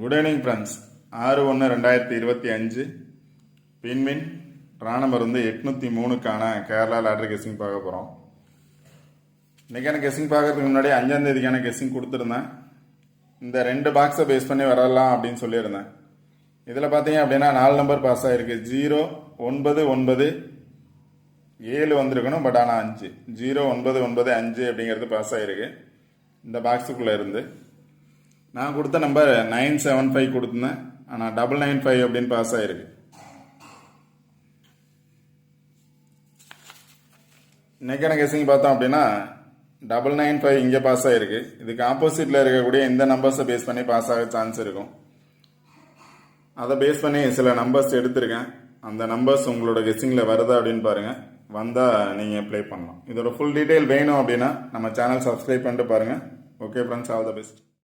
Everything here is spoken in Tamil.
Good evening friends. 6/1/2025 பின்மின் ராணமர் 803க்கான கேரளா லாட்ரி கெஸ்ஸிங் பார்க்க போகிறோம். இன்றைக்கான கெஸ்ஸிங் பார்க்கறதுக்கு முன்னாடி 5ஆம் தேதிக்கான கெஸ்ஸிங் கொடுத்துருந்தேன். இந்த 2 பாக்ஸை பேஸ் பண்ணி வரலாம் அப்படின்னு சொல்லியிருந்தேன். இதில் பார்த்தீங்க அப்படின்னா 4 நம்பர் பாஸ் ஆகிருக்கு. 0 9 9 7 வந்திருக்கணும், பட் ஆனால் 5 0 9 9 5 அப்படிங்கிறது பாஸ் ஆகிருக்கு. இந்த பாக்ஸுக்குள்ளே இருந்து நான் கொடுத்த நம்பர் 975 கொடுத்துருந்தேன், ஆனால் 995 அப்படின்னு பாஸ் ஆகிருக்கு. இன்னைக்கான கெஸ்ஸிங் பார்த்தோம் அப்படின்னா 995 இங்கே பாஸ் ஆகிருக்கு. இதுக்கு ஆப்போசிட்டில் இருக்கக்கூடிய இந்த நம்பர்ஸை பேஸ் பண்ணி பாஸ் ஆக சான்ஸ் இருக்கும். அதை பேஸ் பண்ணி சில நம்பர்ஸ் எடுத்திருக்கேன். அந்த நம்பர்ஸ் உங்களோட கெஸ்ஸிங்கில் வருதா அப்படின்னு பாருங்கள். வந்தால் நீங்கள் ப்ளே பண்ணலாம். இதோட ஃபுல் டீட்டெயில் வேணும் அப்படின்னா நம்ம சேனல் சப்ஸ்கிரைப் பண்ணிட்டு பாருங்கள். Okay friends, all the best.